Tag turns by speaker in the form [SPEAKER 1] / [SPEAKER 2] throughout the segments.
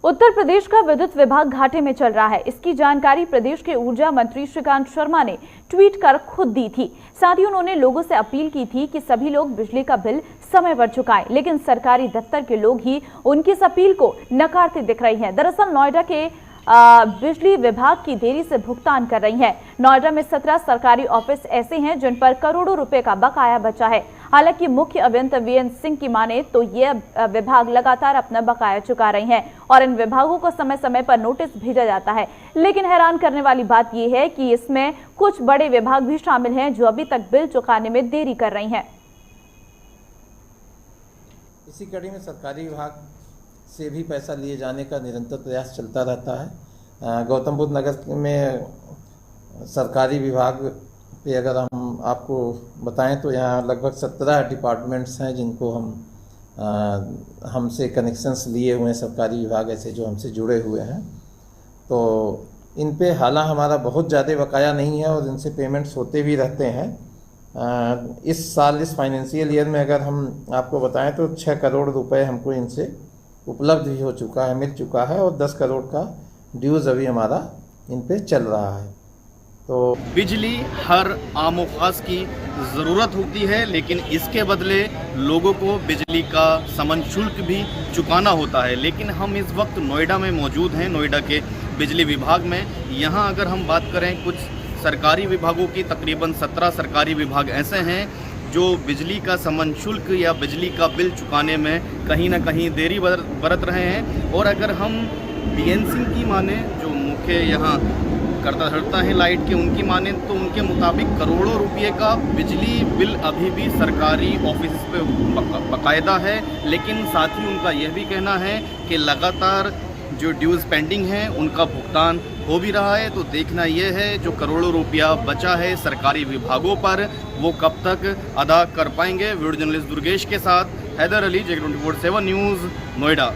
[SPEAKER 1] उत्तर प्रदेश का विद्युत विभाग घाटे में चल रहा है। इसकी जानकारी प्रदेश के ऊर्जा मंत्री श्रीकांत शर्मा ने ट्वीट कर खुद दी थी। साथ ही उन्होंने लोगों से अपील की थी कि सभी लोग बिजली का बिल समय पर चुकाएं, लेकिन सरकारी दफ्तर के लोग ही उनकी इस अपील को नकारते दिख रही हैं। दरअसल नोएडा के बिजली विभाग की देरी से भुगतान कर रही है। नोएडा में 17 सरकारी ऑफिस ऐसे हैं जिन पर करोड़ों रुपए का बकाया बचा है। हालांकि मुख्य अभियंता वीएन सिंह की माने तो ये विभाग लगातार अपना बकाया चुका रहे हैं और इन विभागों को समय समय पर नोटिस भेजा जाता है। लेकिन हैरान करने वाली बात यह है कि इसमें कुछ बड़े विभाग भी शामिल हैं जो अभी तक बिल चुकाने में देरी कर रही हैं।
[SPEAKER 2] इसी कड़ी में सरकारी विभाग से भी पैसा लिए जाने का निरंतर प्रयास चलता रहता है। गौतम बुद्ध नगर में सरकारी विभाग पे अगर हम आपको बताएं तो यहाँ लगभग 17 डिपार्टमेंट्स हैं जिनको हमसे कनेक्शंस लिए हुए हैं। सरकारी विभाग ऐसे जो हमसे जुड़े हुए हैं, तो इन पे हालांकि हमारा बहुत ज़्यादा बकाया नहीं है और इनसे पेमेंट्स होते भी रहते हैं। इस साल इस फाइनेंशियल ईयर में अगर हम आपको बताएं तो 6 करोड़ रुपए हमको इनसे उपलब्ध भी हो चुका है, मिल चुका है और 10 करोड़ का ड्यूज़ अभी हमारा इन पे चल रहा है। तो
[SPEAKER 3] बिजली हर आम खास की ज़रूरत होती है, लेकिन इसके बदले लोगों को बिजली का समन शुल्क भी चुकाना होता है। लेकिन हम इस वक्त नोएडा में मौजूद हैं, नोएडा के बिजली विभाग में। यहाँ अगर हम बात करें कुछ सरकारी विभागों की, तकरीबन 17 सरकारी विभाग ऐसे हैं जो बिजली का समन शुल्क या बिजली का बिल चुकाने में कहीं ना कहीं देरी बरत रहे हैं। और अगर हम वीएन सिंह की माने, जो मुख्य यहाँ करता धरता है लाइट के, उनकी माने तो उनके मुताबिक करोड़ों रुपए का बिजली बिल अभी भी सरकारी ऑफिस पे बाकायदा है। लेकिन साथ ही उनका यह भी कहना है कि लगातार जो ड्यूज़ पेंडिंग हैं उनका भुगतान हो भी रहा है। तो देखना यह है जो करोड़ों रुपया बचा है सरकारी विभागों पर, वो कब तक अदा कर पाएंगे। वीडियो जर्नलिस्ट दुर्गेश के साथ Haider Ali, J24/7 news, Noida.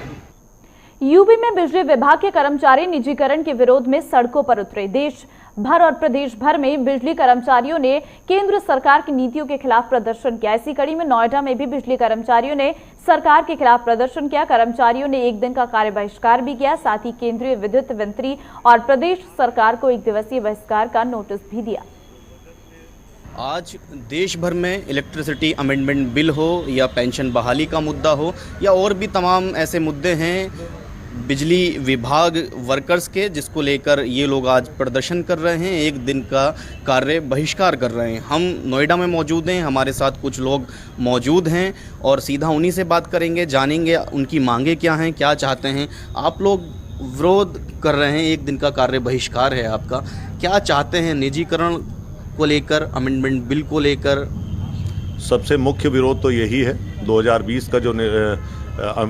[SPEAKER 1] UP में बिजली विभाग के कर्मचारी निजीकरण के विरोध में सड़कों पर उतरे। देश भर और प्रदेश भर में बिजली कर्मचारियों ने केंद्र सरकार की नीतियों के खिलाफ प्रदर्शन किया। इसी कड़ी में नोएडा में भी बिजली कर्मचारियों ने सरकार के खिलाफ प्रदर्शन किया। कर्मचारियों ने 1 दिन का कार्य बहिष्कार भी किया। साथ ही केंद्रीय विद्युत मंत्री और प्रदेश सरकार को 1 दिवसीय बहिष्कार का नोटिस भी दिया।
[SPEAKER 3] आज देश भर में इलेक्ट्रिसिटी अमेंडमेंट बिल हो या पेंशन बहाली का मुद्दा हो या और भी तमाम ऐसे मुद्दे हैं बिजली विभाग वर्कर्स के, जिसको लेकर ये लोग आज प्रदर्शन कर रहे हैं, 1 दिन का कार्य बहिष्कार कर रहे हैं। हम नोएडा में मौजूद हैं, हमारे साथ कुछ लोग मौजूद हैं और सीधा उन्हीं से बात करेंगे, जानेंगे उनकी मांगे क्या हैं, क्या चाहते हैं। आप लोग विरोध कर रहे हैं, 1 दिन का कार्य बहिष्कार है आपका, क्या चाहते हैं निजीकरण को लेकर, अमेंडमेंट बिल को लेकर?
[SPEAKER 4] सबसे मुख्य विरोध तो यही है, 2020 का जो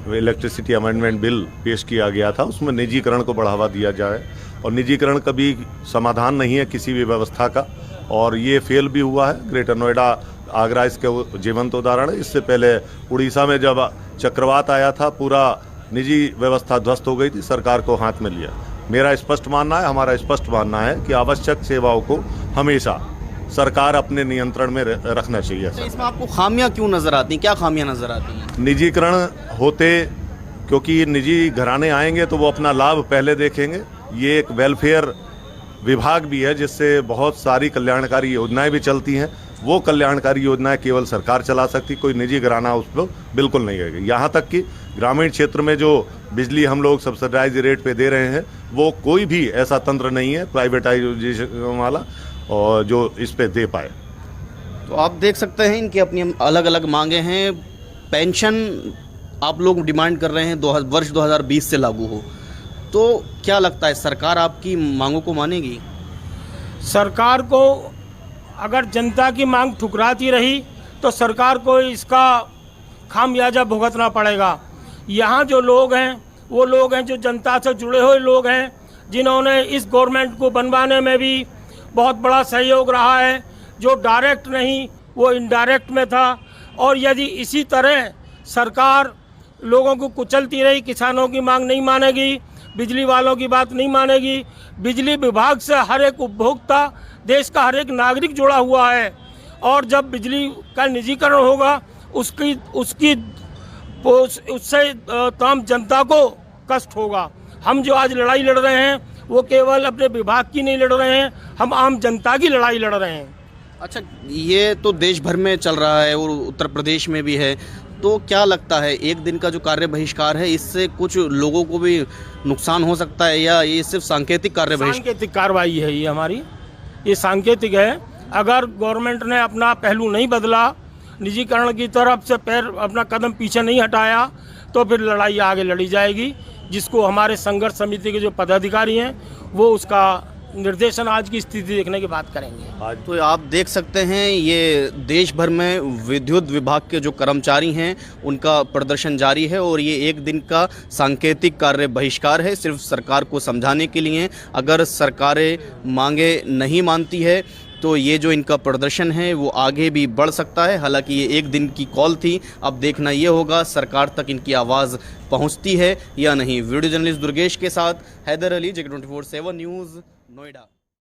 [SPEAKER 4] इलेक्ट्रिसिटी अमेंडमेंट बिल पेश किया गया था उसमें निजीकरण को बढ़ावा दिया जाए, और निजीकरण कभी समाधान नहीं है किसी भी व्यवस्था का, और ये फेल भी हुआ है। ग्रेटर नोएडा, आगरा इसके जीवंत उदाहरण है। इससे पहले उड़ीसा में जब चक्रवात आया था, पूरा निजी व्यवस्था ध्वस्त हो गई थी, सरकार को हाथ में लिया। मेरा स्पष्ट मानना है, हमारा स्पष्ट मानना है कि आवश्यक सेवाओं को हमेशा सरकार अपने नियंत्रण में रखना चाहिए।
[SPEAKER 3] इसमें आपको खामियां क्यों नजर आती हैं, क्या खामियां नजर आती हैं?
[SPEAKER 4] निजीकरण होते, क्योंकि निजी घराने आएंगे तो वो अपना लाभ पहले देखेंगे। ये एक वेलफेयर विभाग भी है जिससे बहुत सारी कल्याणकारी योजनाएं भी चलती हैं। वो कल्याणकारी योजनाएं केवल सरकार चला सकती, कोई निजी घराना उस पर बिल्कुल नहीं है। यहाँ तक कि ग्रामीण क्षेत्र में जो बिजली हम लोग सब्सिडाइज रेट पे दे रहे हैं, वो कोई भी ऐसा तंत्र नहीं है प्राइवेटाइजेशन वाला और जो इस पे दे पाए।
[SPEAKER 3] तो आप देख सकते हैं इनकी अपनी अलग अलग मांगे हैं। पेंशन आप लोग डिमांड कर रहे हैं वर्ष 2020 से लागू हो, तो क्या लगता है सरकार आपकी मांगों को मानेगी?
[SPEAKER 5] सरकार को अगर जनता की मांग ठुकराती रही तो सरकार को इसका खामियाजा भुगतना पड़ेगा। यहाँ जो लोग हैं वो लोग हैं जो जनता से जुड़े हुए लोग हैं, जिन्होंने इस गवर्नमेंट को बनवाने में भी बहुत बड़ा सहयोग रहा है। जो डायरेक्ट नहीं वो इनडायरेक्ट में था, और यदि इसी तरह सरकार लोगों को कुचलती रही, किसानों की मांग नहीं मानेगी, बिजली वालों की बात नहीं मानेगी। बिजली विभाग से हर एक उपभोक्ता, देश का हर एक नागरिक जुड़ा हुआ है, और जब बिजली का निजीकरण होगा उससे तमाम जनता को कष्ट होगा। हम जो आज लड़ाई लड़ रहे हैं वो केवल अपने विभाग की नहीं लड़ रहे हैं, हम आम जनता की लड़ाई लड़ रहे हैं।
[SPEAKER 3] अच्छा, ये तो देश भर में चल रहा है और उत्तर प्रदेश में भी है, तो क्या लगता है एक दिन का जो कार्य बहिष्कार है इससे कुछ लोगों को भी नुकसान हो सकता है, या ये सिर्फ सांकेतिक कार्य बहिष्कार?
[SPEAKER 5] सांकेतिक कार्रवाई है ये हमारी, ये सांकेतिक है। अगर गवर्नमेंट ने अपना पहलू नहीं बदला, निजीकरण की तरफ से पैर अपना कदम पीछे नहीं हटाया, तो फिर लड़ाई आगे लड़ी जाएगी, जिसको हमारे संघर्ष समिति के जो पदाधिकारी हैं वो उसका निर्देशन आज की स्थिति देखने के बाद करेंगे।
[SPEAKER 3] आज तो आप देख सकते हैं ये देश भर में विद्युत विभाग के जो कर्मचारी हैं उनका प्रदर्शन जारी है, और ये एक दिन का सांकेतिक कार्य बहिष्कार है, सिर्फ सरकार को समझाने के लिए। अगर सरकारें मांगे नहीं मानती है तो ये जो इनका प्रदर्शन है वो आगे भी बढ़ सकता है। हालांकि ये एक दिन की कॉल थी, अब देखना ये होगा सरकार तक इनकी आवाज़ पहुंचती है या नहीं। वीडियो जर्नलिस्ट दुर्गेश के साथ हैदर अली, जग 24/7 न्यूज़, नोएडा।